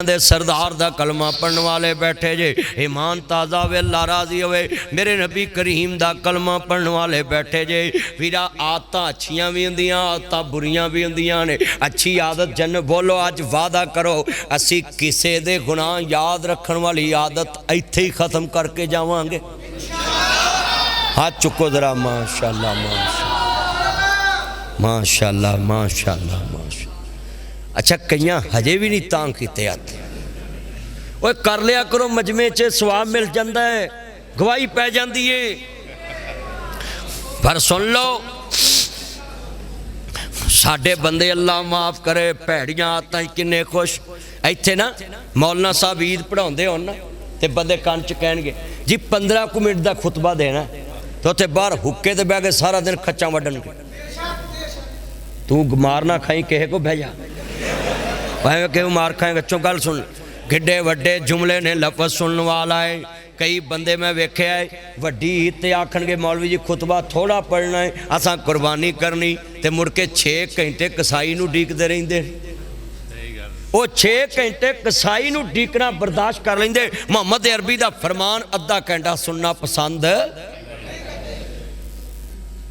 दे सरदार दा कलमा पढ़ने वाले बैठे जे, ईमान ताज़ा वे अल्लाह राजी होवे। मेरे नबी करीम दा कलमा पढ़ने वाले बैठे जे। फिर आदत अच्छियां भी होंदियां, आदत बुरियां भी होंदियां ने। अच्छी आदत जन बोलो अज वादा करो असी किसे दे गुनाह याद रखने वाली आदत इत्थे ही खत्म करके जावांगे। हाथ चुको जरा। माशाअल्लाह माशाअल्लाह माशाअल्लाह माशाअल्लाह माशाअल्लाह। अच्छा कईयां हजे भी नहीं तांग कीते आते। ओए कर लिया करो, मजमे च सवाब मिल जाता है, गवाही पै जाती है। पर सुन लो साडे बंदे अल्लाह माफ़ करे भैड़ियां आदतां किन्ने खुश। इत्थे ना मौलाना साहब ईद पढ़ाउंदे होण ना ते बंदे कान च कहणगे जी 15 मिनट का खुतबा देना, तो उत्थे बाहर हुक्के ते बह के सारा दिन खच्चां वड्डणगे। तू मार ना खाई किसे को बह जा, भावें कि मार खाएगा। चो गल सुन, किड्डे वड्डे जुमले ने लफज सुनने वाला है। कई बंदे मैं वेख्या है वड्डी ईद ते आखणगे मौलवी जी खुतबा थोड़ा पढ़ना है, असां कुर्बानी करनी, ते मुड़ के 6 घंटे कसाई नूं डीकदे रहिंदे। वो 6 घंटे कसाई नूं डीकना बर्दाश्त कर लेंदे। मुहम्मद अरबी दा फरमान अद्धा घंटा सुनना पसंद।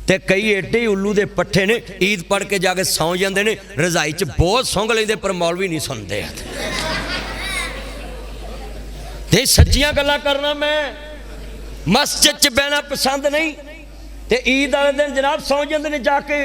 ते कई एडे ही उल्लू दे पट्ठे ने, ईद पढ़ के जाके सौ जाते हैं, रजाई च बहुत सौंग लेंदे पर मौलवी नहीं सुनते। ते सच्चियां गल्लां करना, मैं मस्जिद च बहना पसंद नहीं, ते ईद वाले दिन जनाब सौ जाते हैं जाके।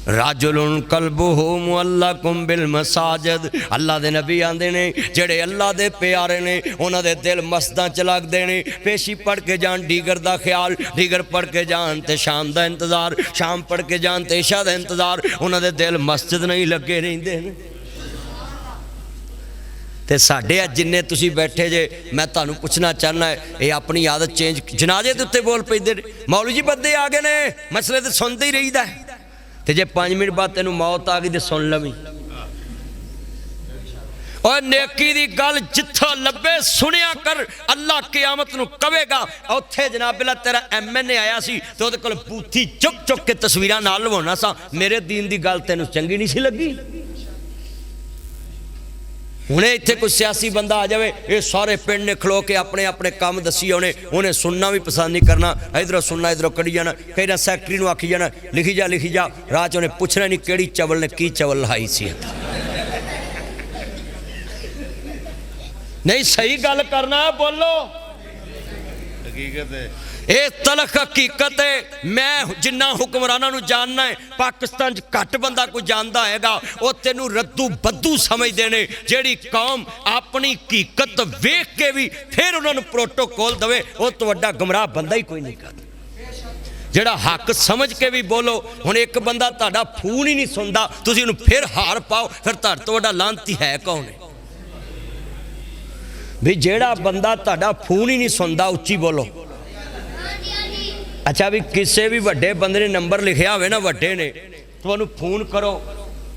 राजुलुन कल्बुहु मुअल्लकुम बिल मसाजिद। अल्लाह दे नबी आंदे ने जेड़े अल्लाह दे प्यारे ने उन्हां दे दिल मस्जिदां च लगदे ने। पेशी पढ़ के जान डीगर दा ख्याल, डीगर पढ़ के जान ते शाम दा इंतजार, शाम पढ़ के जान ते इशा दा इंतजार, उन्हां दे दिल मस्जिद नहीं लगे रहिंदे ने। ते साडे अज जिन्ने तुसी बैठे जे, मैं तुहानूं पुछना चाहना है ये अपनी आदत चेंज। जनाजे दे उत्ते बोल पैंदे ने, मौलवी जी बंदे आ गए ने, मसले ते सुनते ही रहीदा है। ते जे 5 मिनट बाद तेनू मौत आ गई तो सुन लवी। और नेकी दी गल जिथों लब्बे सुनिया कर, अल्लाह क़यामत नूं कवेगा उत्थे जनाब बिला तेरा MNA आया सी तो उहदे कोल बूथी चुक चुक के तस्वीरां नाल लवाउणा सा, मेरे दीन दी गल तेनू चंगी नहीं सी लगी। हुणे इत्थे कोई सियासी बंदा आ जाए, ये सारे पिंड ने खलो के अपने अपने काम दसी आने, उन्हें सुनना भी पसंद नहीं करना, इधरों सुनना इधरों कढ़ी जाना। कई ना सैकटरी नूं आखी जाना लिखी जा, राह च उन्हें पुछना नहीं किहड़ी चवल ने की चवल लहाई सी। नहीं सही गल करना, बोलो हकीकत है, ये तलख हकीकत है। मैं जिन्ना हुक्मरानां नूं जानना है, पाकिस्तान घट बंदा कोई जानता हैगा, वो तेनू रद्दू बद्दू समझते हैं। जिहड़ी कौम अपनी हकीकत वेख के भी फिर उन्होंने प्रोटोकॉल दवे, वो तो वड्डा गुमराह बंदा ही कोई नहीं करता। जिहड़ा हक समझ के भी बोलो। हुण एक बंदा तुहाडा फोन ही नहीं सुनता, तुसीं उहनूं फिर हार पाओ, फिर तुहाडे तो वड्डा लांती है कौन है? भी जिहड़ा बंदा तुहाडा फोन ही नहीं सुनता, उच्ची बोलो। अच्छा भी किसी भी वड्डे बंदे ने नंबर लिखिया होवे ना, वड्डे ने, तो उन्होंने फोन करो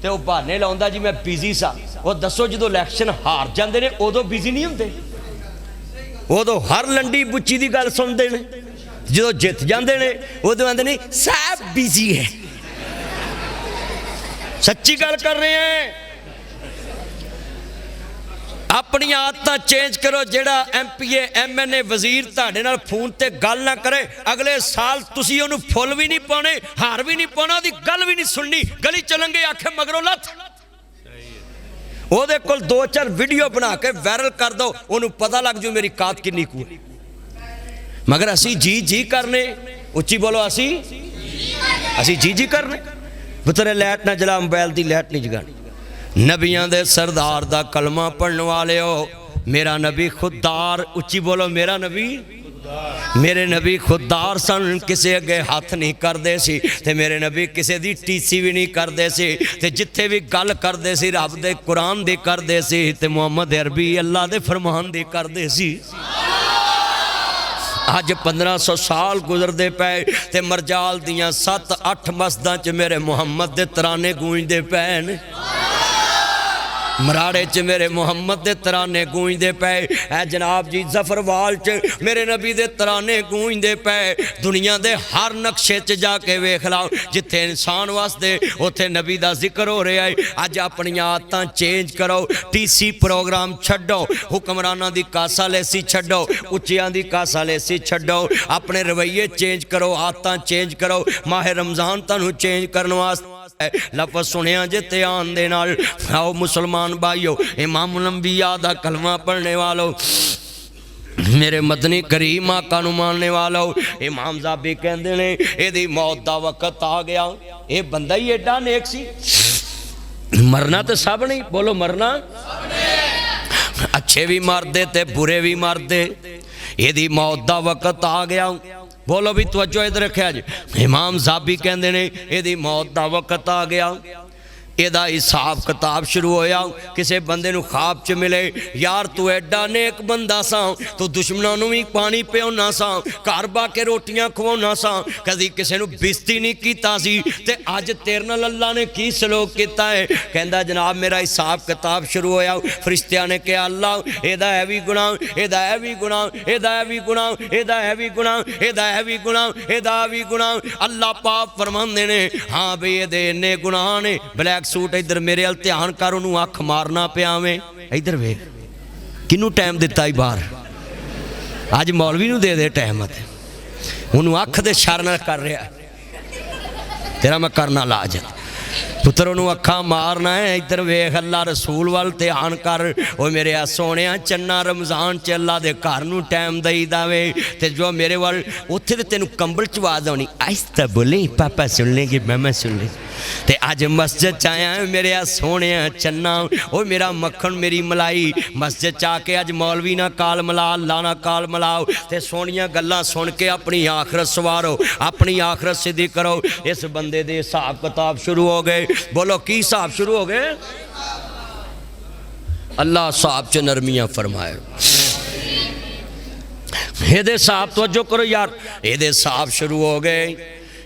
तो वह बहाने लाउंदा जी मैं बिजी सा। वो दसो जो इलैक्शन हार जाते हैं उदों बिजी नहीं होंगे, उदों हर लंडी बुच्ची की गल सुनते हैं, जो जित जाते हैं उदों आते नहीं सब बिजी है। सच्ची गल कर रहे हैं। अपनी आदत चेंज करो। जेड़ा MPA MNA वजीर तुहाडे नाल फोन ते गल ना करे, अगले साल तुसीं उहनूं फुल भी नहीं पाने, हार भी नहीं पाना, ओहदी गल भी नहीं सुननी। गली चलेंगे आखे मगरों लथ, ओहदे कोल 2-4 वीडियो बना के वायरल कर दो, उहनूं पता लग जू मेरी कात किन्नी कू है। मगर असी जी करने, उच्ची बोलो, असी जी करने। पुत्तरे लाइट ना जला, मोबाइल की लाइट नहीं जगानी। नबियां दे सरदार दा कलमा पढ़ने वाले हो, मेरा नबी खुददार, उच्ची बोलो मेरा नबी, मेरे नबी खुददार सन, किसे अगे हाथ नहीं करते सी, ते मेरे नबी किसे दी टीसी भी नहीं करते सी, ते जिथे भी गल करते सी रब दे कुरान दी करते सी, ते मुहम्मद अरबी अल्लाह दे फरमान दी करते सी। अज 1500 साल गुजरते पे ते मरजाल दियां 7-8 मस्जिदां च मेरे मुहम्मद दे तराने गूंजते पे। मराड़े च मेरे मुहम्मद दे तराने गूंजदे पे। ऐ जनाब जी जफरवाल च मेरे नबी दे तराने गूंजदे पे। दुनिया दे हर नक्शे च जाके वेख लाओ, जिथे इंसान वास्ते उत्थे नबी दा जिक्र हो रहा है। अज अपनी आदतां चेंज करो, टीसी प्रोग्राम छड्डो, हुक्मराना दी कासा लेसी छड्डो, उच्चियां दी कासा लेसी छड्डो, अपने रवैये चेंज करो, आदतां चेंज करो। माह रमजान तुहानू चेंज करने वास्ते लफज सुनिया जे ध्यान दे नाल। आओ मुसलमान भाइयों, इमामुल अंबिया दा कलमा पढ़ने वालों, मेरे मदनी करीम आका नू मानने वालों, इमाम ज़ाबी कहंदे ने एदी मौत दा वक्त आ गया। ये बंदा ही एडा नेक सी, मरना तो सब नहीं, बोलो मरना अच्छे भी मरदे ते बुरे भी मरदे। एदी मौत दा वक्त आ गया, बोलो भी तवज्जो इधर रखिया जी। इमाम ज़ाबी कहंदे ने एदी मौत दा वक्त आ गया। एदा हिसाब किताब शुरू होया। किसी बंदे नू ख्वाब च मिले, यार तू एडा नेक बंदा सा, तू दुश्मनों नू भी पानी पियाना सा, घर बा के रोटियां खवाना सा, कदी किसी नू बेइज्जती नहीं कीता सी, ते अज तेरे नाल अल्लाह ने की सलूक कीता है। कहंदा जनाब मेरा हिसाब किताब शुरू होया। फरिश्तियां ने कहा अल्लाह एदा है भी गुनाह, एदा है भी गुनाह, एदा है भी गुनाह, एदा है भी गुनाह, एदा है भी गुनाह, एदा भी गुनाह। अल्लाह पाक फरमांदे ने हाँ बई एदे इन्ने गुनाह ने। ब्लैक सूट इधर मेरे अल ध्यान कर, उन्होंने अख मारना पिया में। इधर वे किनू टाइम दिता ही बाहर, अज मौलवी नू दे टाइम, उन्होंने अख दे शरण कर रहा तेरा मैं करना लाज पुत्र उन्होंने अखा मारना है। इधर वेख अल्लाह रसूल वाल ध्यान कर। वो मेरे सोने चन्ना रमजान च अल्लाह दे घर नू टाइम दई दावे, ते जो मेरे वाल उत्थे ते तेनू कंबल च आवाज आनी, आहिस्ता बोले पापा सुन लेंगे मैं सुन लेंगे। ते अज मस्जिद च आया मेरे सोने चन्ना, वो मेरा मक्खन मेरी मलाई, मस्जिद च आके अज मौलवी ना काल मला, अल्लाह ना काल मलाओ, ते सोनिया गल्लां सुन के अपनी आखरत सवारो, अपनी आखरत सीधी करो। इस बंदे दे हिसाब किताब शुरू हो गए। बोलो की हिसाब शुरू हो गए? अल्लाह साहब च नरमियां फरमाए। ये साहब तवज्जो करो यार, ये साहब शुरू हो गए,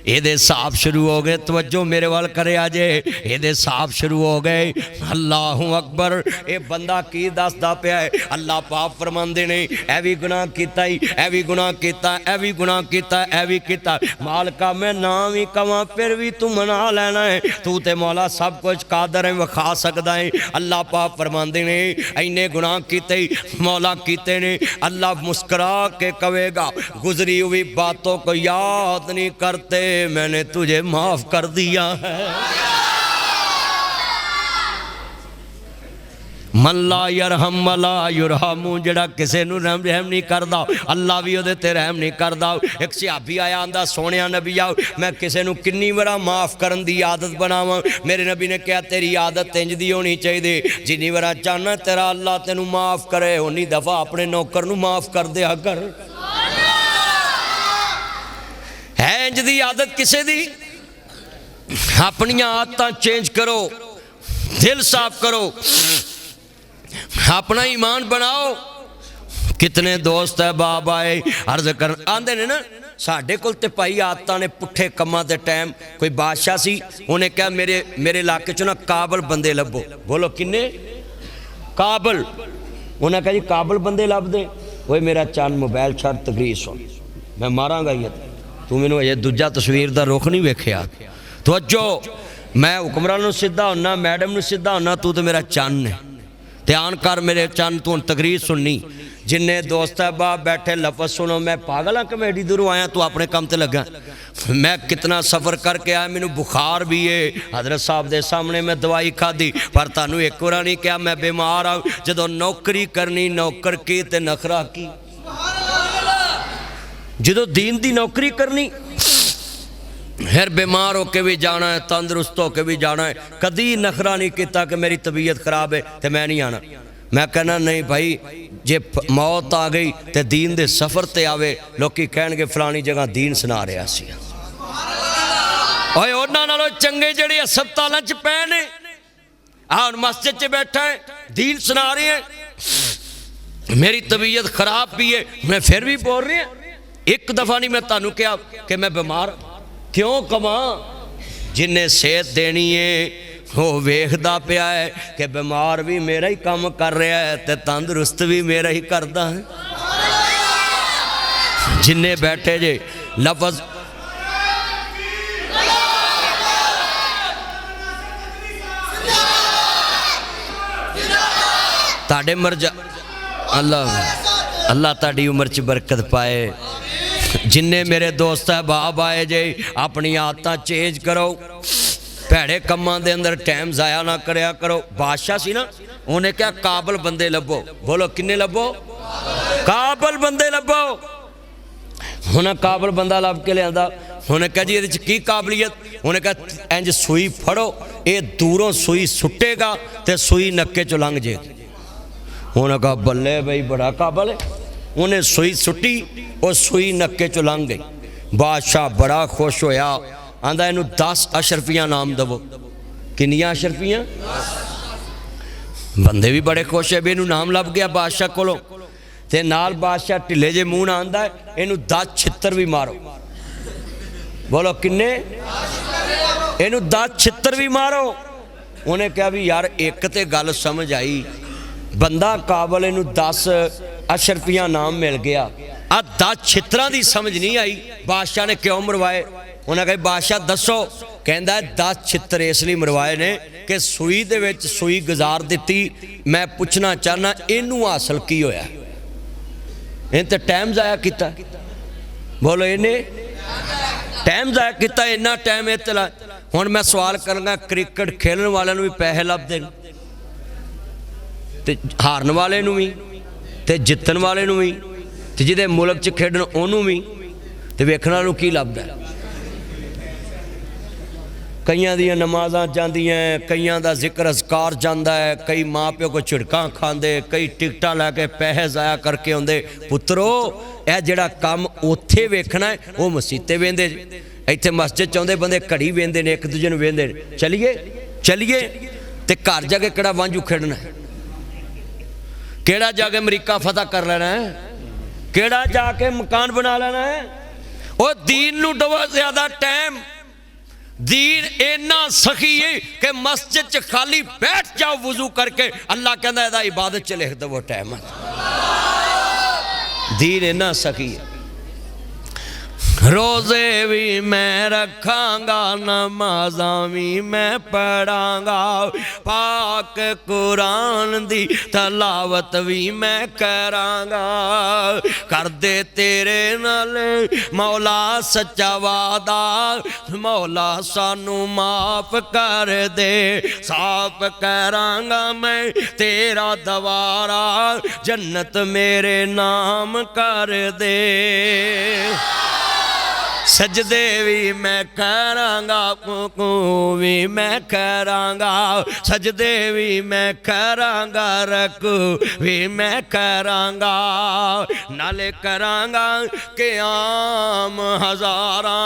ये साहब शुरू हो गए। तवज्जो मेरे वाल करे आजे, ये साहब शुरू हो गए। अल्लाहु अकबर। ये बंदा की दसदा पिया है, अल्लाह पाक फरमांदे ने ऐ भी गुनाह कीता ही, ऐ भी गुनाह कीता, ऐ भी गुनाह कीता, ऐ भी कीता। मालका मैं ना भी कवां फिर भी तू मना लेना है, तू ते मौला सब कुछ कादर है, विखा सकदा है। अल्लाह पाक फरमांदे ने इन्ने गुनाह कीते मौला कीते ने। अल्लाह मुस्कुरा के कहेगा गुजरी हुई बातों को याद नहीं करते, मैंने तुझे माफ कर दिया है। मल्ला यरहम मला युरहमू, जड़ा किसी नू रहम नहीं करता अल्लाह भी ਉਹਦੇ ते रहम नहीं करता। एक सहाबी आया आंदा सोनिया नबी आओ मैं किसी नू किन्नी बार माफ़ करन दी आदत बनावां। मेरे नबी ने कहा तेरी आदत इंज दी होनी चाहिए, जिन्नी बार चाहना तेरा अल्लाह तेनू माफ़ करे उन्नी दफ़ा अपने नौकर नू माफ़ कर दिया कर। है इंज दी आदत किसी दी? अपनी आदतां चेंज करो, दिल साफ करो, अपना ईमान बनाओ। कितने दोस्त है बाबा आए अर्ज कर आंदे ने ना साढ़े कोल ते भाई आदतां ने पुट्ठे कम्मां दे टाइम। कोई बादशाह सी, उन्हें कहा मेरे इलाके चो ना काबल बंदे लभो। बोलो किन्ने? काबल। उन्हें कहा जी काबल बंदे लभ दे। वो मेरा चंद मोबाइल छड़ तकरीर सुन, मैं मारांगा ही तू मैनू अजे दूजा तस्वीर का रुख नहीं वेख्या। तवज्जो मैं हुक्मरान नू सीधा होना, मैडम नू सीधा होना, तू तो मेरा चंद है। ध्यान कर मेरे चंद, तू तकरीर सुननी। जिन्ने दोस्त है बाप बैठे लफज सुनो। मैं पागल हाँ कि मैं एडी दूरों आया, तू अपने काम ते लगा। मैं कितना सफ़र करके आया, मैनू बुखार भी है, हजरत साहब के सामने मैं दवाई खाधी, पर तुहानू एक बार नहीं कहा मैं बीमार हाँ। जदों नौकरी करनी नौकर की ते नखरा की, जो दीन दी नौकरी करनी फिर बीमार होके भी जाना है, तंदुरुस्त होके भी जाना है। कदी नखरा नहीं किया कि मेरी तबीयत खराब है तो मैं नहीं आना। मैं कहना नहीं भाई जे मौत आ गई तो दीन दे सफ़र ते आवे, लोकी कहणगे फलानी जगह दीन सुना रहा सी। ओए उन्हां नालों चंगे जिहड़े हस्पतालां च पए ने, हुण मस्जिद च बैठा है दीन सुना रहे हैं। मेरी तबीयत खराब भी है, मैं फिर भी बोल रही हूँ। एक दफ़ा नहीं मैं तुहानू कहा कि मैं बीमार क्यों कमा। जिन्हें सेहत देनी है वो वेखदा पिया है कि बीमार भी मेरा ही काम कर रहा है ते तंदुरुस्त भी मेरा ही करदा है। जिन्ने बैठे जे लफज ताड़े मर्जा अल्लाह अल्लाह ताड़ी उम्र च बरकत पाए। जिन्ने मेरे दोस्त है बाब आए जे अपनी आदत चेंज करो, भैड़े कम्मां दे अंदर टाइम जाया ना करया करो। बादशाह सी ना, उन्हें क्या काबल बंदे लभो। बोलो किन्ने लभो? काबल बंदे लभो। उन्हें काबल बंदा लभ के लिया। उन्हें कहा जी ये की काबलियत? उन्हें कहा इंज सूई फड़ो, ये दूरों सूई सुटेगा तो सूई नक्के चो लंघ जाएगी। उन्हें कहा बल्ले भाई बड़ा काबल है। उन्हें सूई सुटी और सूई नक्के चो लंघ गई। बादशाह बड़ा खुश होया, आंदा इनू 10 अशरफियाँ नाम दवो। किनियां अशरफियाँ? बंदे भी बड़े खुश है भी इनू नाम लभ गया बादशाह कोलों। ते नाल बादशाह ढिले जे मूँह नाल आंदा है इनू 10 छित्तर भी मारो। बोलो किन्ने? इनू 10 छित्तर भी मारो। उन्हें कहा भी यार एक ते गल समझ आई, बंदा काबल इनू 10 अशरफियाँ नाम मिल गया, आ 10 छित्तरां दी समझ नहीं आई। बादशाह ने क्यों मरवाए? उन्हें कहा बादशाह दसो। कहता 10 छित्तर इसलिए मरवाए ने कि सूई दे विच सूई गुजार दी। मैं पूछना चाहना इनू हासिल की होया? इन तो टाइम जाया किया। बोलो इन्हें टाइम जाया किया, इन्ना टाइम इत ला। हुण मैं सवाल करना, क्रिकेट खेलन वाले भी पैसे लभदे ते हारन वाले भी ते जितन वाले भी ते जिहदे मुल्क च खेडन उहनूं भी ते वेखण वाले की लभदा? कईयां दियां नमाज़ां जांदियां, कईयां दा जिक्र अज़कार जांदा है, कई माँ प्यो को झिड़कां खांदे, कई टिकटां लैके पैसे जाया करके आउंदे। पुत्रो यह जिहड़ा काम उत्थे वेखना है वो मसीते वेंदे। इत्थे मस्जिद च आउंदे बंदे घड़ी वेंदे ने, एक दूजे नूं वेंदे ने। चलिए चलिए ते घर जाके किहड़ा वांझू खेडना है? केड़ा जाके अमरीका फतह कर लेना है? केड़ा जाके मकान बना लेना है? और दीन नूं दवो ज्यादा टाइम। दीन इन्ना सखी है कि मस्जिद च खाली बैठ जाओ वजू करके, अल्लाह कहता है इबादत च लिख दवो टाइम। दीन इन्ना सखी है। रोजे भी मैं रखांगा, नमाज़ा भी मैं पढ़ांगा, पाक कुरान दी तलावत भी मैं करांगा। कर दे तेरे नाल मौला सच्चा वादा, मौला सानू माफ कर दे, साफ करांगा मैं तेरा दवारा, जन्नत मेरे नाम कर दे। सजदे भी मैं करांगा, को भी मैं करांगा, सजदे भी मैं करांगा, रकू भी मैं करांगा, नाले करांगा क़याम हज़ारा,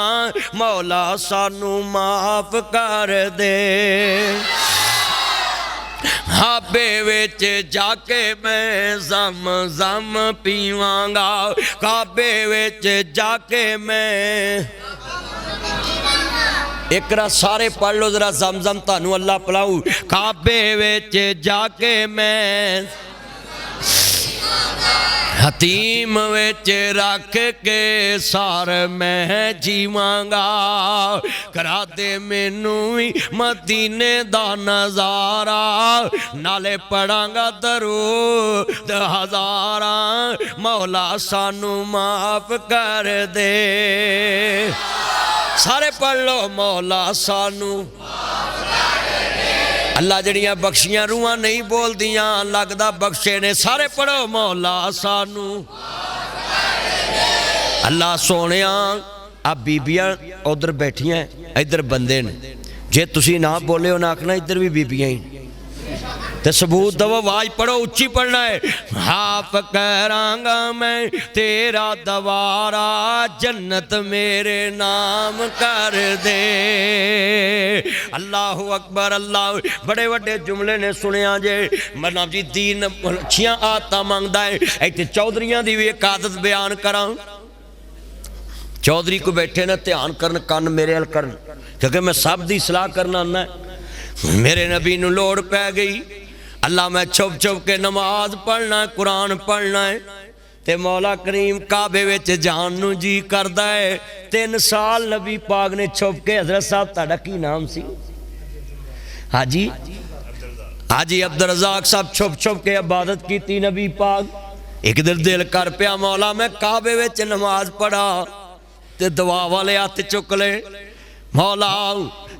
मौला सानू माफ कर दे। हाबे विच जाके मैं जम जम पीवांगा, काबे विच जाके मैं। एक सारे पढ़ लो जरा, जम जम तानू अल्लाह पलाऊ। काबे विच जाके मैं हतीम विच रख के सार मैं जीवांगा, करा दे मैनू भी मदीने दा नज़ारा, नाले पढ़ांगा दरूद हज़ारा, मौला सानू माफ कर दे। सारे पढ़ लो, मौला सानू। अल्लाह जड़ियाँ बख्शियां रूहां नहीं बोलदियां, लगदा बख्शे ने। सारे पढ़ो, मौला सानू। अल्लाह सोने आ बीबियां उधर बैठियां, इधर बंदे ने। जे तुसी ना बोले हो ना आखना इधर भी बीबियां ही ते सबूत दवो। आवाज पढ़ो, उच्ची पढ़ना है। हाफ करांगा मैं तेरा दवारा, जन्नत मेरे नाम कर दे। अल्लाह अकबर। अल्लाह बड़े बड़े जुमले ने सुनिया जे। मतलब जी दीन अच्छियां आदतां मंगदा है। इत्थे चौधरियां दी भी एक आदत बयान करा। चौधरी को बैठे ना ध्यान करन, कन मेरे हल करन, क्योंकि मैं सब दी सलाह करना आना। मेरे नबी नूं लोड़ पै गई, अल्लाह मैं छुप छुप के नमाज पढ़ना, कुरान पढ़ना है। ते मौला करीम काबे विच जान नूं जी करदा है। 3 साल नबी पाक ने छुप के, हजरत साहब तुहाडा की नाम सी? हाजी हाजी अब्दुल रज़ाक साहब छुप छुप के इबादत की नबी पाक। एक दिन दिल कर पिया मौला मैं काबे विच नमाज पढ़ा, ते दुआ वाले हथ चुक ले, मौला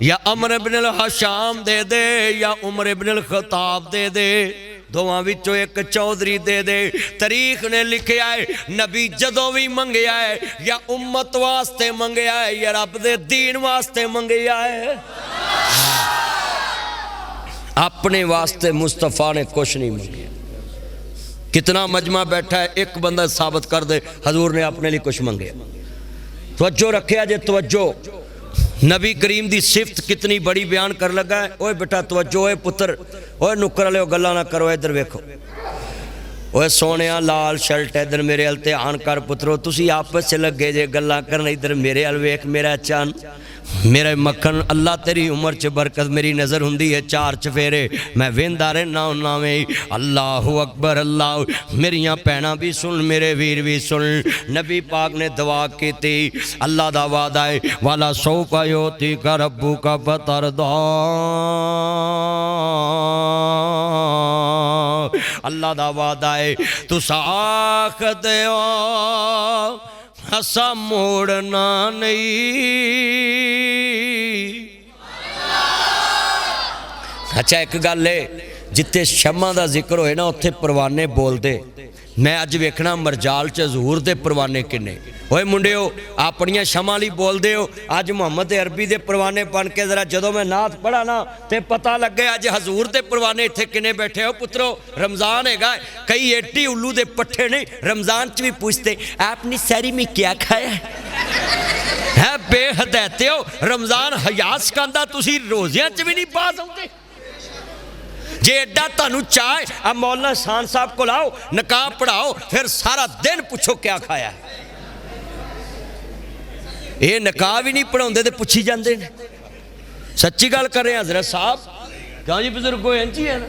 या अमर इब्न अल हशाम दे दे या उमर इब्न अल खत्ताब दे दे, दोवां विचों एक चौधरी दे दे। तारीख ने लिखिया है नबी जदों भी मंगया है या उम्मत वास्ते मंगया है या रब दे दीन वास्ते मंगया है, अपने वास्ते मुस्तफा ने कुछ नहीं मंगया। कितना मजमा बैठा है, एक बंदा साबित कर दे हजूर ने अपने लिए कुछ मंगया। तवज्जो रखिया जे, तवज्जो। नबी करीम दी सिफत कितनी बड़ी बयान कर लगा है। ओए बेटा तवज्जो, ओए पुत्र, ओए नुकर वाले गल्लां ना करो, इधर वेखो, ओए सोने लाल शर्ट इधर मेरे अल ध्यान कर पुत्रो, तुसी आपस च लगे जे गल्लां करन, इधर मेरे अल वेख, मेरा चन, मेरा मक्खन, अल्लाह तेरी उम्र च बरकत, मेरी नज़र हुंदी है 4 चफेरे, मैं वेंदा रहना उन्ना में। अल्लाहु अकबर, अल्लाह। मेरिया भैणां भी सुन, मेरे वीर भी सुन, नबी पाक ने दुआ की थी, अल्लाह दा वादा है वाला सौफा योती का रब्बू का फतरदा, अल्लाह दा वादा है तुस आख दिओ असा मोड़ना नहीं। अच्छा एक गल है, जिथे शमा का जिक्र होए ना उत्थे परवाने बोलते। मैं अज वेखना मरजाल च हजूर दे परवाने किन्ने। ओए मुंडियो अपनियां शमा लई बोलदे हो, अज मुहम्मद अरबी दे परवाने बन के जरा जदों मैं नात पढ़ा ना ते पता लगे अज हजूर दे परवाने इत्थे किन्ने बैठे हो। पुत्रो रमज़ान हैगा, कई एटी उल्लू दे पट्ठे ने रमज़ान च भी पूछते आपने सहरी में क्या खाया है। बेहदैते हो, रमज़ान हया सिखांदा, तुसी रोज़ियां च भी नहीं पास होंदे। जे एडा तुहानू चाहे अब मौलाना शान साहब को लाओ, नकाह पढ़ाओ, फिर सारा दिन पूछो क्या खाया है। ये नकाह भी नहीं पढ़ाते तो पूछी जाते हैं। सच्ची गल कर रहे हैं हजरत साहब, क्यों जी बुजुर्गो इंजी है ना।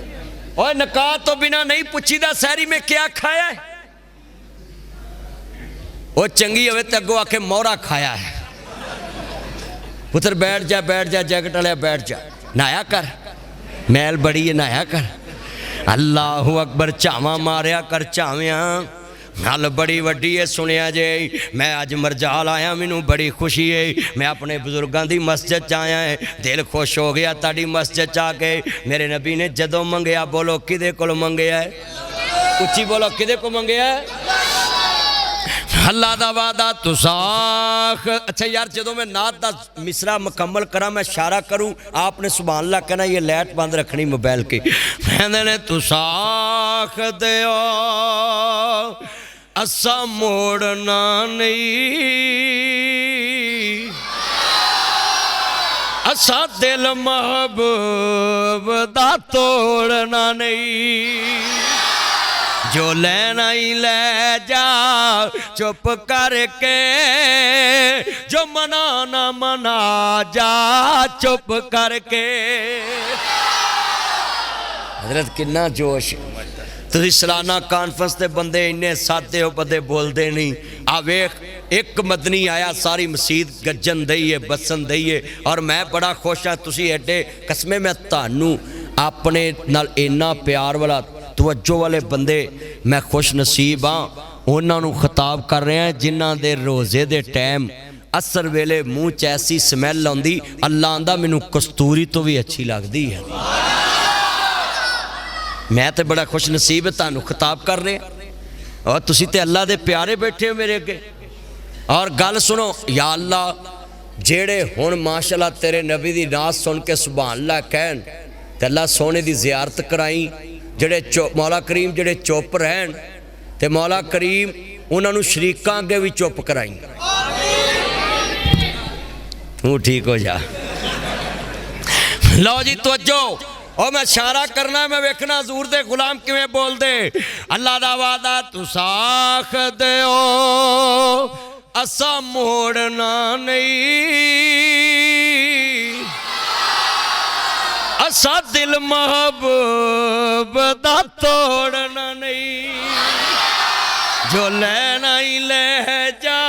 और नकाह तो बिना नहीं पूछीदा सहरी में क्या खाया है। वो चंगी होवे तो अगो आके मोहरा खाया है। पुत्र बैठ जा जैकेट वाले बैठ जा, नहाया कर, मैल बड़ी है नहाया कर। अल्लाहु अकबर, झावा मारिया कर झाविया, गल बड़ी वड्डी है। सुनिया जे मैं अज मरजाल आया, मैनू बड़ी खुशी है, मैं अपने बुजुर्गों की मस्जिद च आया है, दिल खुश हो गया ताड़ी मस्जिद च आके। मेरे नबी ने जदों मंगया, बोलो किदे कोल मंगया है, उच्ची बोलो किदे को मंगया है, अल्लाह दा वादा तुसाख। अच्छा यार जदों मैं नात दा मिसरा मुकम्मल करा, मैं इशारा करूँ, आपने सुभान अल्लाह कहना, ये लाइट बंद रखनी मोबाइल की। कहते ने तुसाख दिओ असा मोड़ना नहीं, असा दिल महबूब दा तोड़ना नहीं। जो लेना ही ले जा चुप करके, जो मनाना मना जा चुप करके। हजरत किन्ना जोश। तुसी सालाना कॉन्फ्रेंस के बंदे इन्ने सादे हो, बंदे बोलते नहीं। आ वेख एक मदनी आया, सारी मसीत गज्जन दई है, बसन दई है, और मैं बड़ा खुश हाँ। तुसी एडे कसमे मैं तानू अपने नाल इन्ना प्यार वाला तवज्जो वाले बंदे, मैं खुश नसीब हाँ। उन्होंने खिताब कर रहे हैं जिन्हों के रोज़े के टाइम असर वेले मूँह च ऐसी स्मैल आती, अल्लाह आंदा मैनू कस्तूरी तो भी अच्छी लगती है। मैं तो बड़ा खुश नसीब है, तुहानू खिताब कर रहे हैं, और तुसी ते अल्लाह दे प्यारे बैठे हो मेरे अगे। और गल सुनो, या अल्लाह जेड़े हुण माशाअल्लाह तेरे नबी दी नात सुन के सुभान अल्लाह कहन, ते अल्लाह सोने दी ज़ियारत कराई। जेड़े मौला करीम जेड़े चुप रहन, ते मौला करीम उन्होंने शरीकां अगे भी चुप कराई। तू ठीक हो जा। लो जी तवज्जो, और मैं इशारा करना, मैं वेखना हजूर दे गुलाम किवें बोल दे। अल्लाह दा वादा तुसाख दिओ असा मोड़ना नहीं, असा दिल महबूब दा तोड़ना नहीं, जो लेना ही ले जा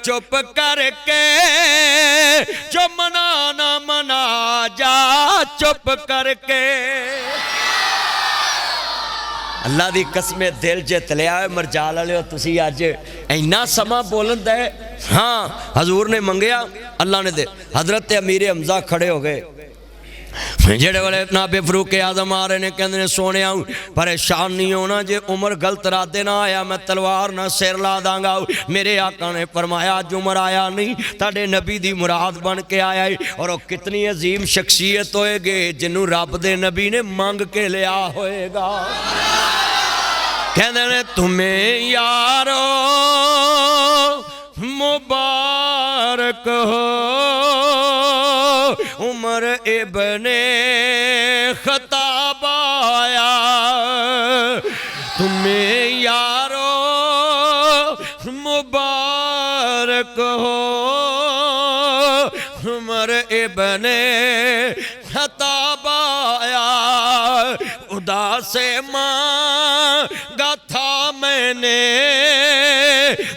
चुप करके, जो मनाना मना जा चुप करके। अल्लाह दी कसमे दिल जित लिया मरजाल वाले तुसी अज इन्ना समा बोलन दे। हाँ हजूर ने मंगया अल्लाह ने दे। हजरत अमीर हमजा खड़े हो गए, जेड़े वाले नाबे फरूक आजम आ रहे ने, कहते ने सोने परेशान नहीं होना, जे उमर गलत राते ना आया मैं तलवार ना सिर ला दांगा। मेरे आका ने फरमाया अज उमर आया नहीं, ताडे नबी दी मुराद बन के आया है। और वो कितनी अजीम शख्सियत होएगी जिन्हों रब दे नबी ने मंग के लिया होएगा। कहते ने तुम्हें यारो मुबारक हो उमर इब्ने खत्ताब आया, तुम्हें यारो मुबारक हो उमर इब्ने खत्ताब आया। खुदा से मांगा था मैंने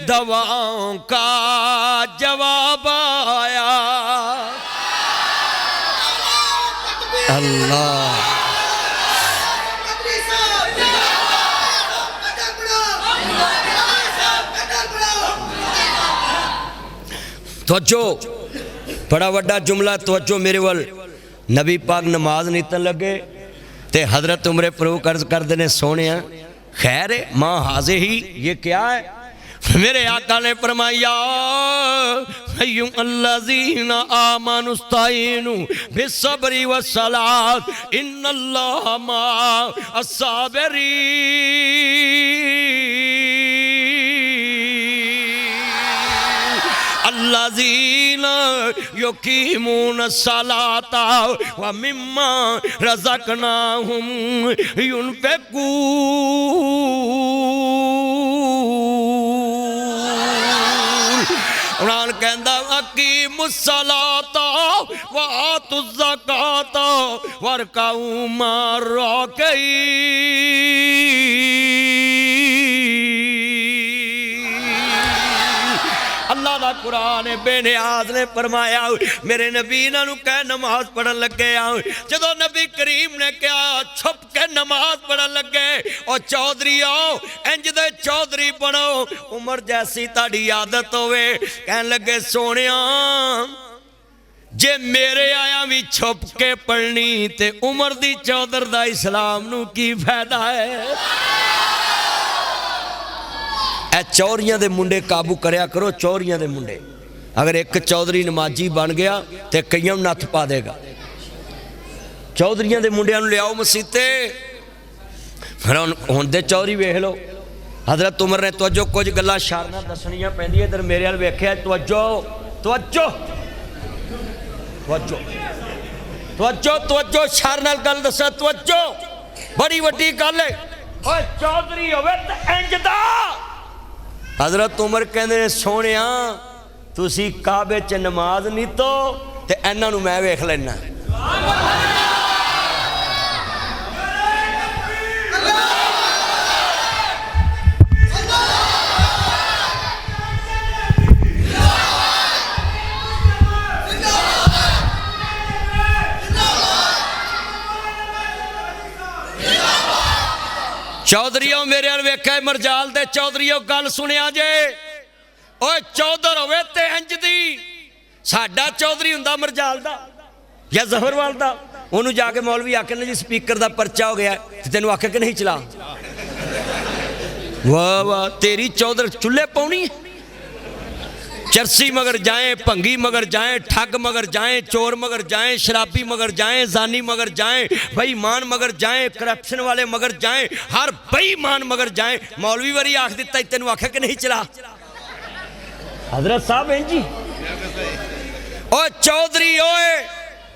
दवाओं का जवाब आया। अल्लाह तवज्जो, बड़ा वड्डा जुमला तवज्जो मेरे वाल। नबी पाक नमाज नीतन लगे ते हजरत उमरे फरूक अर्ज करते ने सोने खैर माँ हाजे ही ये क्या है। मेरे आका ने फरमाया अल्लज़ीना आमनुस्ताईनु बिस्सब्रि वस्सलात इन्नल्लाहा मअ अल्लज़ीना युकीमून सलाता व मिम्मा रज़क़नाहुम युनफ़िकून। कुरान कहंदा अकीमुस्सलाता व आतुज़्ज़काता वरकाऊ अल्लाह दा कुरान बेनियाज ने फरमाया मेरे नबी इन्हों कह नमाज पढ़न लगे जदों नबी करीम ने कहा छुप के नमाज पढ़न लगे और चौधरी आओ इंज दे चौधरी बनो उमर जैसी ताड़ी आदत होवे कहन लगे सोनिया जे मेरे आया भी छुप के पढ़नी ते उमर दी चौधर दा इस्लाम नू की फायदा है। चौरियां दे मुंडे काबू करया करो चौरियां दे मुंडे अगर एक चौधरी नमाजी बन गया तो कईयों नत्थ पा देगा। चौधरियां दे मुंडियां नूं लियाओ मसीते फिर हुण दे चौधरी वेख लो हजरत उमर ने तवज्जो कुछ गल्लां शारना दसणियां पैंदियां इधर मेरे वाल वेख्या तवज्जो तवज्जो तवज्जो तवज्जो तवज्जो शार नाल गल दसा तवज्जो बड़ी वड्डी गल है ओए चौधरी होवे ते इंज दा हजरत उमर कहते ने सोने तुसी काबे च नमाज नहीं तो इन्हां नूं मैं वेख लेना। चौधरीओ मेरे वाल वेख्या मरजाल दे चौधरीओ गल सुनिया जे ओए चौधर होवे ते इंज दी साडा चौधरी हुंदा मरजाल दा या जफरवाल दा ओनू जाके मौलवी आखे जी स्पीकर दा पर्चा हो गया ते तैनू आखे कि नहीं चला वाह वाह तेरी चौधर चुल्हे पाउणी चरसी मगर जाएं भंगी मगर जाएं ठग मगर जाएं चोर मगर जाएं शराबी मगर जाएं जानी मगर जाएं बेईमान मगर जाएं करप्शन वाले मगर जाएं हर बेईमान मगर जाएं मौलवी वारी आख दिता तेन आख्या कि नहीं चला हजरत साहब हैं जी ओ चौधरी ओए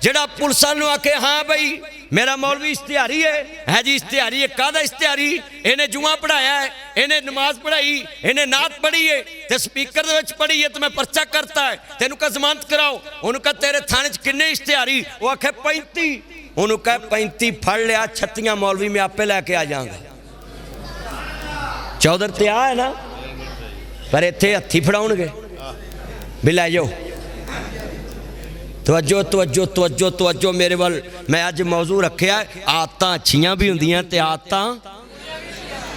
जेड़ा पुलिस नूं आखे हाँ भाई मेरा मौलवी इश्तिहारी है जी इश्तिहारी है कादा इश्तिहारी इन्हें जुआ पढ़ाया है इन्हें नमाज पढ़ाई इन्हें नात पढ़ी है ते स्पीकर दे विच पढ़ी है तो मैं पर्चा करता है तेनू का जमानत कराओ उन्होंने कहा तेरे थाने च किन्ने इश्तिहारी वो आखे 35 उन्होंने कह 35 फड़ लिया, 36 मौलवी मैं आपे लैके आ जाऊंगा। चौधर तो आ है ना, पर इत्थे हथी फड़ाउणगे भी लै जाओ। तवज्जो तवज्जो तवज्जो तवज्जो मेरे वाल। मैं अज मौजू रखिया आदत अच्छियां भी होंदियां ते आदत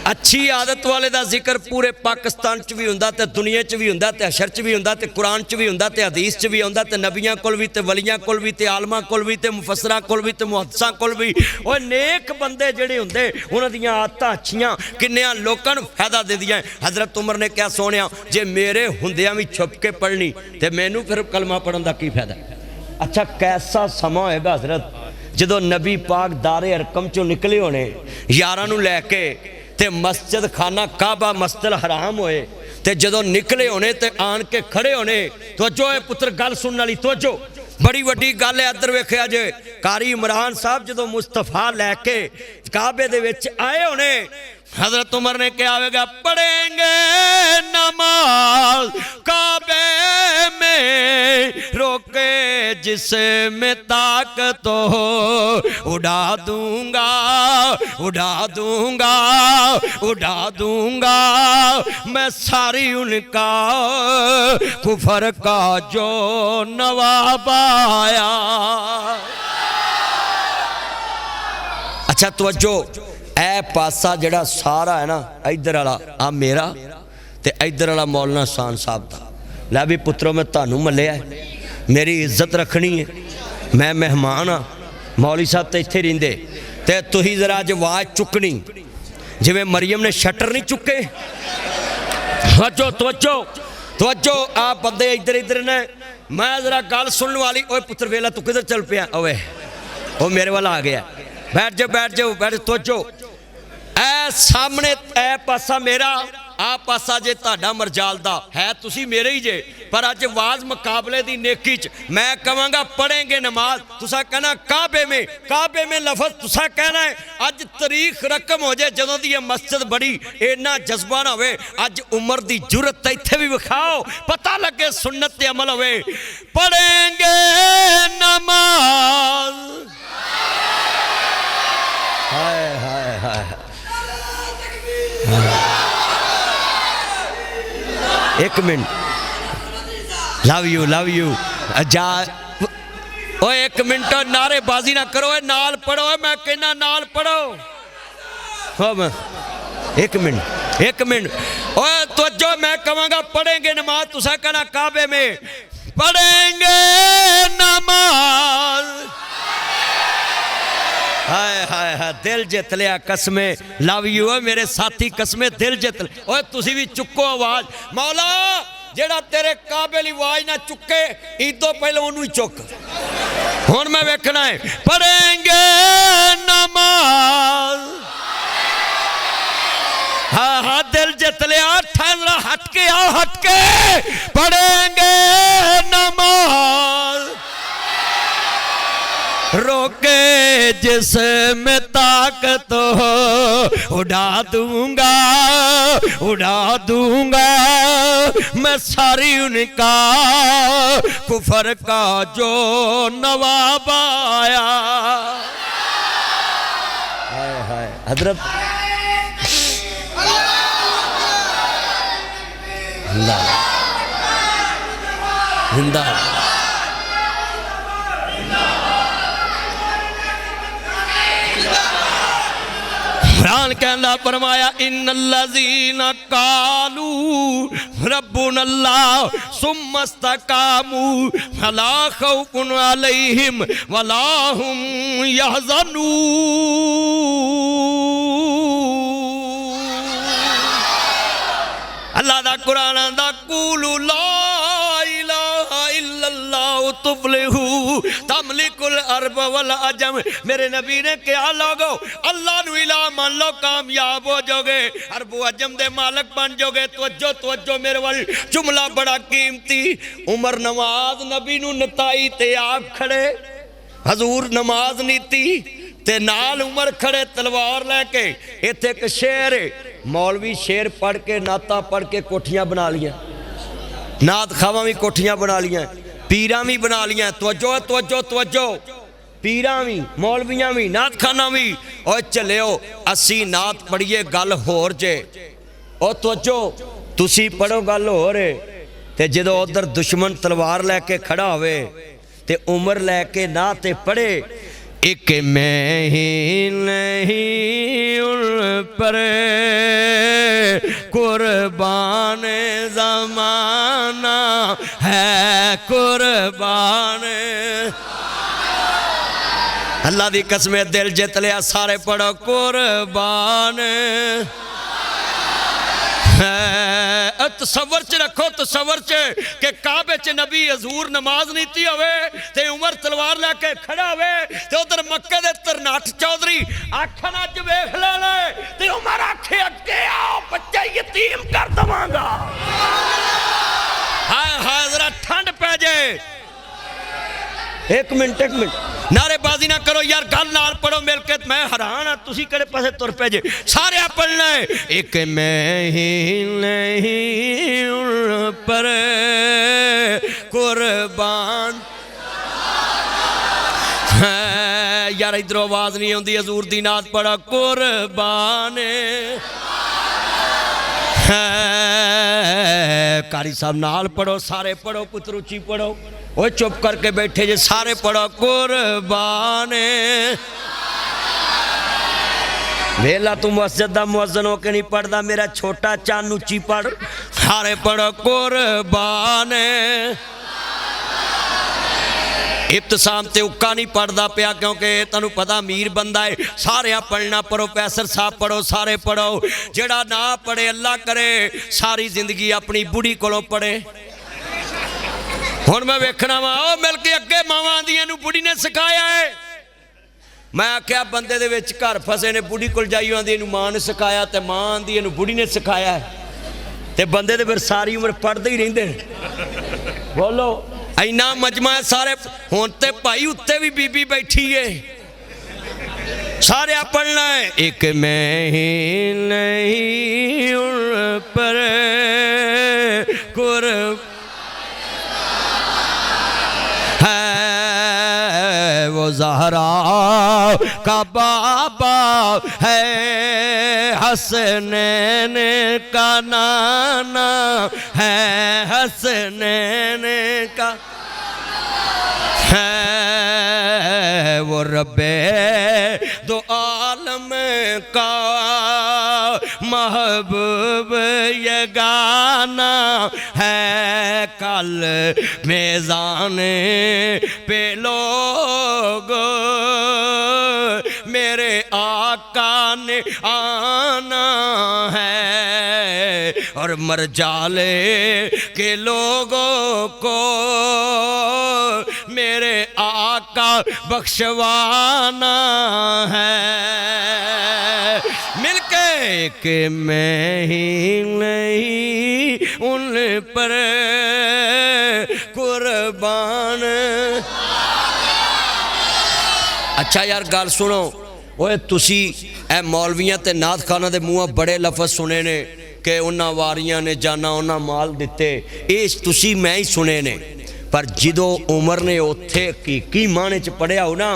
अच्छी आदत वाले का जिक्र पूरे पाकिस्तान च भी हुंदा ते दुनिया च भी हुंदा ते हशर च भी हुंदा ते कुरान च भी हुंदा ते हदीस च भी आउंदा ते नबियां कोल भी ते वलियां कोल भी ते आलमां कोल भी ते मुफस्सरां कोल भी ते मुहद्दिसां कोल भी। ओए नेक बंदे जिहड़े हुंदे उन्हां दियां आदतां अच्छियां किन्नियां लोकां नूं फायदा दिंदियां। हज़रत उमर ने क्या सोनिया जे मेरे हुंदियां भी छुप के पढ़नी ते मैनूं फिर कलमा पढ़न दा की फायदा। अच्छा कैसा समा होएगा हज़रत जदों नबी पाक दारे अरकम चों निकले होने यारां नूं लैके ते मस्जिद खाना काबा मस्जिद हराम होए ते जदों निकले होने ते आन के खड़े होने। तो जो है पुत्र गल सुनने वाली तो जो बड़ी वड्डी गल है। अदर वेखिया जे कारी इमरान साहब जदों मुस्तफा लैके काबे दे विच आए होने हज़रत उमर ने क्या होगा पढ़ेंगे नमाज काबे में रोके जिसमें ताकत हो उड़ा दूंगा उड़ा दूंगा उड़ा दूंगा मैं सारी उनका कुफर का जो नवाब आया। अच्छा तवज्जो ए पासा जड़ा सारा है ना इधर वाला आ मेरा ते इधर वाला मौलाना शान साहब का। लै भी पुत्रो मैं तुहानू मल्लिया मेरी इज्जत रखनी है, मैं मेहमान हाँ। मौली साहब तो इत्थे रहिंदे ते तुही जरा अज आवाज़ चुकनी जिवें मरियम ने शटर नहीं चुके। तवज्जो तवज्जो तवज्जो आ बंदे इधर इधर ने मैं जरा गल सुनने वाली। ओए पुत्र वेला तू किधर चल पिया? ओए ओ मेरे वाल आ गया। बैठ जाओ बैठ जाओ बैठ। तवज्जो ए सामने ए पासा मेरा आ पासा जे तुहाडा मरजाल दा है तुसी मेरे ही जे। पर अज आवाज मुकाबले दी नेकी च मैं कहांगा पढ़ेंगे नमाज तुसा कहना काबे में लफज तुसा कहना है। अज तारीख रकम हो जाए जदों दी मस्जिद बड़ी इन्ना जज्बा ना होवे। अज उमर दी जुरत इत्थे भी विखाओ पता लगे सुन्नत ते अमल होवे। पढ़ेंगे नमाज हाय हाय हाय। एक मिनट लव यू जा। ओ एक मिनट नारेबाजी ना करो नाल पढ़ो। मैं कहना नाल पढ़ो। हो मैं एक मिनट ओए तो जो मैं कहूँगा पढ़ेंगे नमाज तुसा कहना काबे में पढ़ेंगे नमाज। हाय हाय हाय दिल जित लिया कसमें। लव यू है मेरे साथी कसमें दिल जित लिया। ओए तुसी भी चुको आवाज मौला जेड़ा तेरे काबिल आवाज ना चुके ईदों पहले उन्होंने चुक। हुण मैं वेखना है पढ़ेंगे नमाज। हाँ हाँ दिल जित लिया ठहरा हट के आओ हट के पढ़ेंगे नमाज रोके जिसमें ताकत हो उड़ा दूंगा मैं सारी उनका कुफर का जो नवाब आया। हाय हाय हजरत जिंदा कुरान कहना फरमाया इन्नल्लज़ीना कालू रब्बुनल्लाह सुम्मस्तकामू फला खौफुन अलैहिम वला हुम यहज़नून। अल्लाह दा कुरान दा कूलू ला इलाहा इल्लल्लाह तुफलिहू तमलिकुल अरब वल अजम। मेरे नबी ने क्या लोगो अल्लाह नु इलाह मान लो कामयाब हो जाओगे अरब अजम दे मालिक बन जाओगे। तवज्जो मेरे वाल जुमला बड़ा कीमती। उमर नमाज नबी नु नताई ते आप खड़े हजूर नमाज नीति ते नाल उमर खड़े तलवार लैके। इत्थे एक शेर मौलवी शेर पढ़ के नाता पढ़ के कोठियां बना लिया नात खावा भी कोठियां बना लिया पीरा भी बना लिया। तवज्जो पीरां भी मौलवियां भी नात खाना भी। और चलियो असी नात पढ़िए गल होर जे। और तवज्जो तुसी पढ़ो गल होर ते जदों उधर दुश्मन तलवार लैके खड़ा होवे ते उमर लैके ना ते पढ़े एक मैं ही नहीं उन पर कुर्बान ज़माना है कुर्बान। अल्लाह दी कसम दिल जित लिया सारे पढ़ो कुर्बान है। तसव्वुर च रखो तसव्वुर च कि काबे च नबी हजूर नमाज नीती होवे ते उमर तलवार लैके खड़ा होवे ते उधर मक्के दे तरनाट चौधरी आखन अज वेख लेना ते उमर आखे अगे आओ बच्चा यतीम कर दवांगा। हाय हाय जरा ठंड पै जाए। एक मिनट नारेबाजी ना करो यार गल नाल पढ़ो मिल के। मैं हैरान हाँ तुसी किहड़े पासे तुर पे जे। सारे पढ़ना है एक मैं ही नहीं उन पर कुर्बान है। यार इधरों आवाज नहीं आती हजूर दी नात पढ़ा कुर्बान है। कारी साहब नाल पढ़ो सारे पढ़ो पुत्र उची पढ़ो। वो चुप करके बैठे जे सारे पढ़ो कुर्बान। वेला तू मस्जिद दा मुअज्जिन होके नहीं पढ़दा मेरा छोटा चन्न उची पढ़। सारे पढ़ो कुर्बान। इब्तिसाम ते उक्का नहीं पढ़दा पिया क्योंकि तैनूं पता अमीर बंदा है। सारे पढ़ना प्रोफैसर साहब पढ़ो सारे पढ़ो। जेड़ा ना पढ़े अल्लाह करे सारी जिंदगी अपनी बुढ़ी कोलों पढ़े। हुण मैं वेखना वा मिल के अगे मावां आंदियां नूं बुढ़ी ने सिखाया है। मैं आख्या बंदे दे विच घर फसे ने बुढ़ी कोल जाइयो आंदी इहनूं मां ने सिखाया ते मां आंदी इहनूं बुढ़ी ने सिखाया है ते बंदे दे फिर सारी उम्र पढ़दे ही रहिंदे। बोलो इन्ना मजमा है सारे। हुण ते भाई उत्ते भी बीबी बैठी है सारे पढ़ना है एक मैं ही नहीं उन पर कुर्बान है। वो ज़हरा का बाबा है हसनैन का नाना है हसनैन का है। वो रब्बे दो आलम का महबूब ये गाना है। कल मेज़ान पे लोग मेरे आका ने आना है और मर जाले के लोगों को मेरे आका बख्शवाना है। मिलके कि मैं ही नहीं उन पर कुर्बान। अच्छा यार गल सुनो ओए तुसी ए मौलवियां ते नाथ खाना दे मुँह बड़े लफज सुने ने कि उन्हां वारियां ने जाना उन्हां माल दिते। ये तुसी मैं ही सुने ने पर जदों उमर ने उत्थे हकीकी माने च पढ़िया हो ना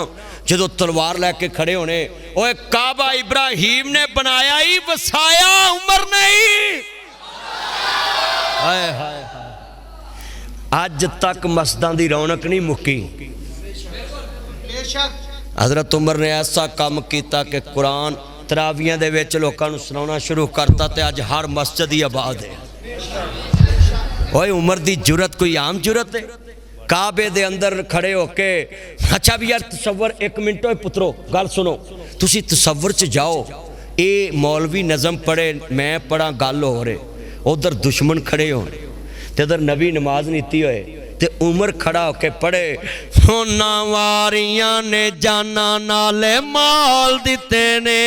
जदों तलवार लैके खड़े होने ओए काबा इब्राहिम ने बनाया ही वसाया उमर ने ही। हाय हाय अज तक मस्जिदां दी रौनक नहीं मुक्की। हजरत उमर ने ऐसा काम किया कि कुरान तरावियां दे विच लोकां नूं सुनाउणा शुरू करता ते अज हर मस्जिद ही आबाद है। ओए उमर दी जुरत कोई आम जुरत है काबे दे अंदर खड़े होके। अच्छा भी यार तसव्वुर एक मिनट होए पुत्रो गल सुनो तुसी तसव्वुर च जाओ। ये मौलवी नज़म पढ़े मैं पढ़ा गल हो रहे उधर दुश्मन खड़े हो ते उधर नबी नमाज नीती होए ते उमर खड़ा होके पढ़े। सोना वारियां ने जाना नाले माल दिते ने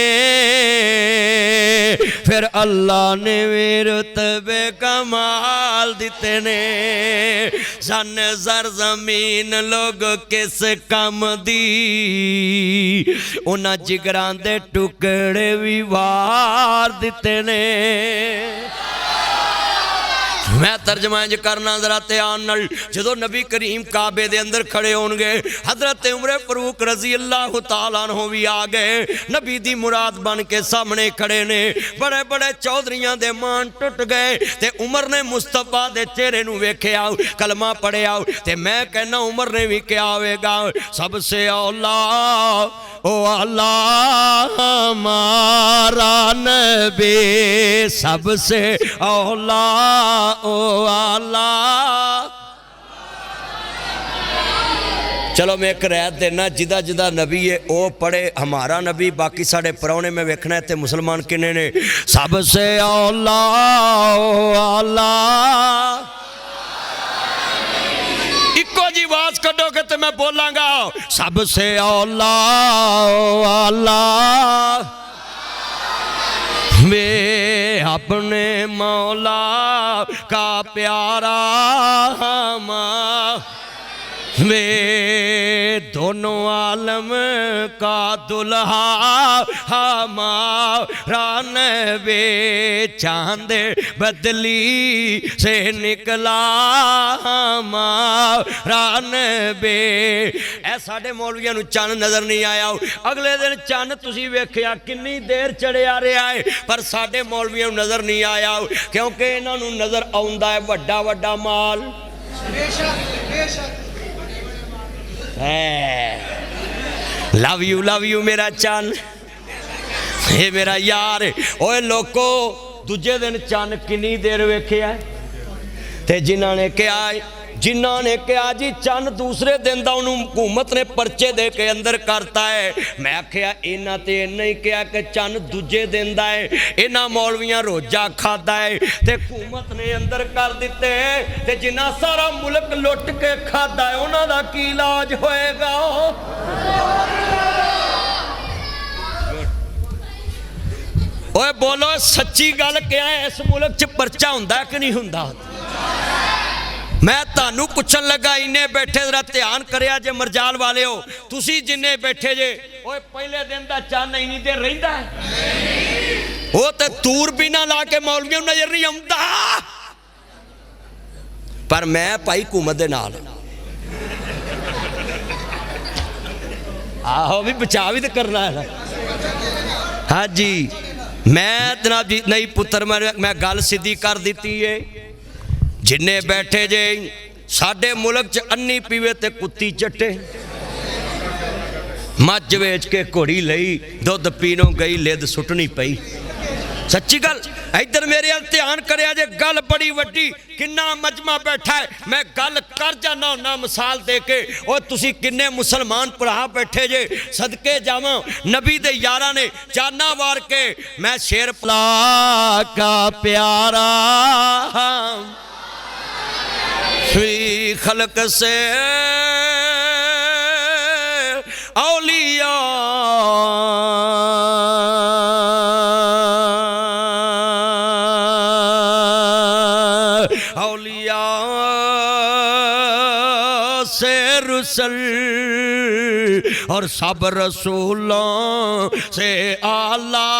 फिर अल्लाह ने रुतबे कमाल दिते ने। सन जर जमीन लोग किस कम दी उन्हां जिगरां दे टुकड़े भी वार दिते ने। मैं तर्जमा इंज करना जरा ध्यान नाल। जदों नबी करीम काबे दे अंदर खड़े होणगे, हजरत उमर फारूक रजी अल्लाह तआला अन्हु भी आ गए, नबी दी मुराद बन के सामने खड़े ने। बड़े बड़े चौधरियां दे मान टुट गए ते उमर ने मुस्तफा दे चेहरे नूं वेखिया, कलमा पढ़िया ते मैं कहना उमर ने भी क्या होवेगा, सबसे औला ओ अल्लाह हमारा नबी, सबसे औला ओ अल्लाह। चलो मैं एक रैत देना, जिदा जिदा नबी है वो पढ़े हमारा नबी, बाकी साढ़े परौने में वेखना है ते मुसलमान किन्ने ने। सबसे औला ओ अल्लाह, इको जी आवाज कढोगे तो मैं बोलांगा, सबसे औला ओ अल्लाह। वे अपने मौला का प्यारा हम, वे दोनों आलम का दुल्हा हमारा नबी, चांद बदली से निकला हमारा नबी। ऐ साडे मौलवियां नूं चन्न नज़र नहीं आया, अगले दिन चन्न तुसीं वेखिया किन्नी देर चढ़िया रहा है, पर साडे मौलवियां नूं नज़र नहीं आया, क्योंकि इन्हां नूं नज़र आउंदा है वड्डा वड्डा माल। लव यू मेरा चन्न, ये मेरा यार। ओए लोको, दूजे दिन चन्न किन्नी देर वेखिया ते जिन्हां ने कहा जी चन्न दूसरे दिन दा उन्होंने हुकूमत ने परचे दे के अंदर करता है। मैं आख्या इन्हां ते इन्ना ही कहा कि चन्न दूजे दिन दा है, इन्हां मौलवियां रोजा खाता है ते हुकूमत ने अंदर कर दिते, ते जिन्ना सारा मुल्क लुट के खाता है उन्हां दा की इलाज होएगा। ओए बोलो सच्ची गल क्या है, इस मुल्क च परचा हुंदा कि नहीं हुंदा? मैं तानू पुछन लगा, इन्ने बैठे जरा ध्यान करिया जे मरजाल वाले हो, तुसी जिन्ने बैठे जे, ओए पहले दिन दा चन्न इन्नी देर रहिंदा है? वो ते तूर बिना ला के मौलवियों नजर नहीं आउंदा। पर मैं भाई हुकूमत दे नाल, आहो भी बचा भी तो करना है। हाँ जी, मैं जनाब जी नहीं पुत्र, मैं गल सीधी कर दी है। जिन्ने बैठे जे साडे मुल्क च अन्नी पीवे ते कुत्ती चट्टे, मझ वेच के घोड़ी लई, दुध पीनों गई लिद सुटनी पई। सच्ची गल, इधर मेरे ध्यान करिया जे, गल बड़ी वड्डी, किन्ना मजमा बैठा है, मैं गल कर जाना होना मिसाल दे के। और तुसी किन्ने मुसलमान भरा बैठे जे, सदके जावां नबी दे यारा ने जाना वार के। मैं शेर पला का प्यारा फी खलक से औलिया, औलिया से रुसल और सब रसूलों से आला।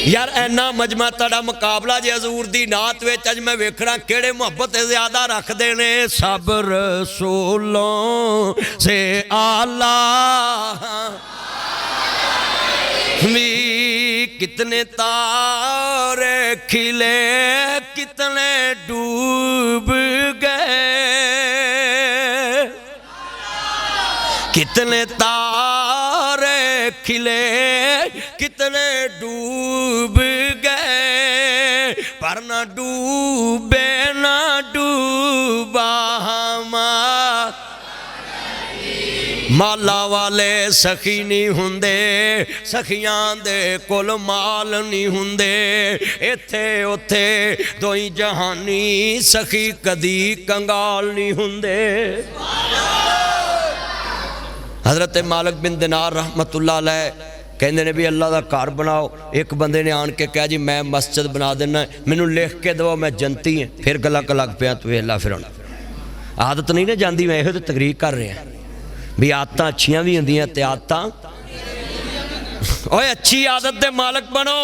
यार इन्ना मजमा तड़ा मुकाबला जे हजूर दी नात विच, अज मैं वेखना केड़े मुहब्बत ज्यादा रखते ने। सब रसूलों से आला भी कितने तारे खिले, कितने डूब गए, कितने तारे खिले, कितने डूब गए, पर न डूबे न डूबा हमारा। माला वाले सखी नहीं हुंदे, सखियां दे कोल माल नहीं हुंदे, इत्थे उत्थे दोई जहानी सखी कदी कंगाल नहीं हुंदे। हज़रत मालिक बिन दिनार रहमतुल्लाह अलैह कहते ने भी अल्लाह का घर बनाओ। एक बंदे ने आन के कहा जी मैं मस्जिद बना देना, मैनू लिख के दो, मैं जनती है। फिर गला लग पिया तू वेला, फिर आदत नहीं ना जाती। मैं यो तो तकरीर कर रहा भी आदत अच्छियां भी होंदियां ते आदत ओए अच्छी आदत दे मालक बनो।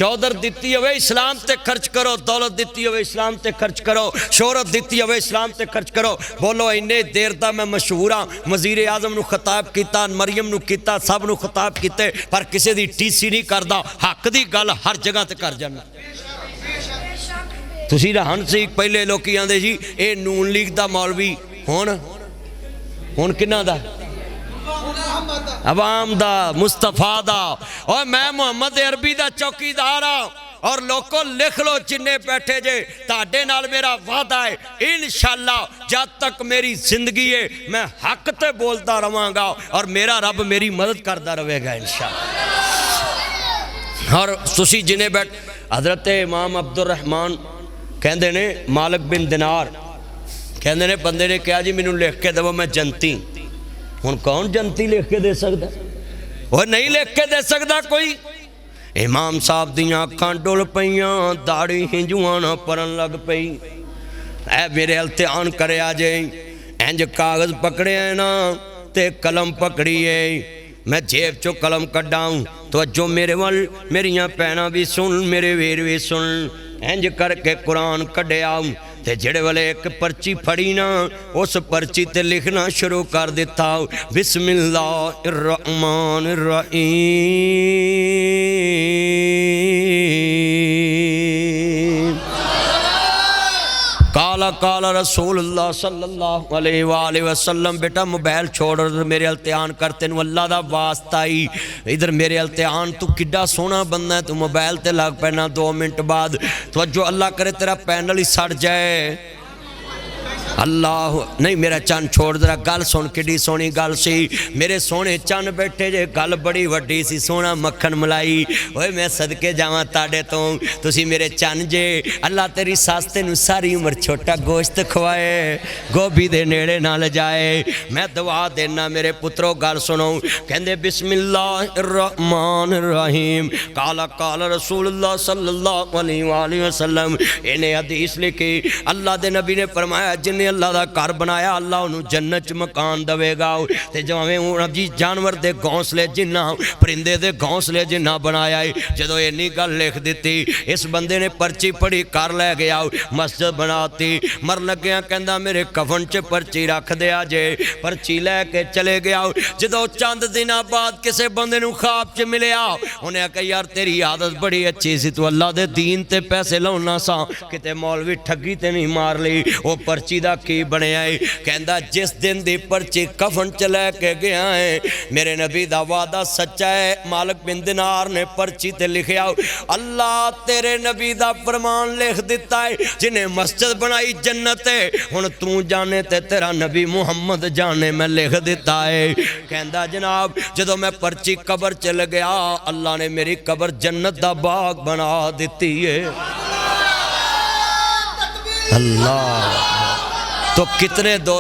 चौधर दिती होवे इस्लाम ते खर्च करो, दौलत दिती होवे इस्लाम ते खर्च करो, शोहरत दिती होवे इस्लाम ते खर्च करो। बोलो इन्ने देर दा मैं मशहूर हाँ, वज़ीर आज़म नू खिताब कीता, मरियम नू कीता, सब नू खिताब कीते, पर किसी दी टीसी नहीं करदा। हक दी गल हर जगह ते कर जाना। तुसी रहन सी पहले लोग आंदे जी ये नून लीग दा मौलवी, हुण किन्ना दा? अवाम दा, मुस्तफा दा। और मैं मुहम्मद अरबी दा चौकीदार हाँ। और लोगों लिख लो जिन्ने बैठे जे, ताडे नाल मेरा वादा है इंशाअल्लाह जब तक मेरी जिंदगी है मैं हक ते बोलता रवांगा और मेरा रब मेरी मदद करता रहेगा इंशाअल्लाह। और तुसी जिन्हें बैठ हजरत इमाम अब्दुल रहमान कहते ने मालिक बिन दिनार कहते ने बंदे ने कहा जी मैनू लिख के देवो मैं जनती। हुण कौन जनती लिख के दे सकदा? वो नहीं लिख के दे सकदा कोई। इमाम साहब दियां अखां डुल पईयां, दाड़ी हिंजुआना परन लग पई। ऐ मेरे इम्तिहान करया जे, इंज कागज़ पकड़े ना ते कलम पकड़ी है, मैं जेब चो कलम कड्डाऊं तो अजो मेरे वाल मेरिया भैनां भी सुन, मेरे वीर भी सुन। इंज करके कुरान कढ़िया ते जेड़े वाले एक पर्ची फड़ी ना उस पर्ची ते लिखना शुरू कर दिता, बिस्मिल्लाहिर्रहमानिर्रहीम। काला काला रसूलुल्लाह सल्लल्लाहु अलैहि वसल्लम। बेटा मोबाइल छोड़ और मेरे इम्तिहान कर, तेन अल्लाह दा वास्ता ही इधर मेरे इम्तिहान। तू किड्डा सोहना बंदा है, तू मोबाइल ते लग पैना 2 मिनट बाद तो जो अल्लाह करे तेरा पैनल ही सड़ जाए। अल्लाह नहीं मेरा चन छोड़, जरा गल सुन किड्डी सोहनी गल सी। मेरे सोहने चन बैठे जे, गल बड़ी वड्डी सी, सोहना मक्खन मलाई। ओए मैं सदके जावां ताड़े तो, तुसी मेरे चन जे। अल्लाह तेरी सस तेनू सारी उम्र छोटा गोश्त खवाए, गोभी दे नेड़े ना ले जाए। मैं दुआ देना मेरे पुत्रो गल सुनो। कहंदे बिस्मिल्लाहिर्रहमानिर्रहीम। काला काला रसूलुल्लाह सल्लल्लाहु अलैहि वसल्लम। इन्हें हदीस लिखी, अल्लाह दे नबी ने फरमाया जिन्हें अल्लाह का घर बनाया अल्लाह उन्होंने जन्नत च मकान देगा। तो जिवें जी जानवर के घोंसले जिन्ना, परिंदे के घोंसले जिन्ना बनाया है। जो इन्नी गल लिख दी, इस बंदे ने पर्ची पढ़ी कर लै गया, मस्जिद बनाती। मर लग्या कहंदा मेरे कफन च पर्ची रख दिया जे, पर्ची लैके चले गया। जो चंद दिन बाद किसी बंदे नूं ख्वाब च मिलिया, उन्हें आख्या यार तेरी आदत बड़ी अच्छी सी, तू अल्लाह दे दीन ते पैसे लाउना सा, किते मौलवी ठगी ते नहीं मार ली। वो पर्ची दा की बनया है? कहंदा जिस दिन दी पर्ची कफन च लैके गया है, मेरे नबी दा वादा सच्चा है। मालिक बिन दिनार ने पर्ची ते लिखिया, अल्लाह तेरे नबी दा फरमान लिख दिता है, जिन्हें मस्जिद बनाई जन्नत है। हुण तू जाने ते तेरा नबी मुहम्मद जाने, मैं लिख दिता है। कहंदा जनाब जदों मैं पर्ची कबर च गया, अल्लाह ने मेरी कबर जन्नत दा बाग बना दिती है। अल्लाह तो कितने दो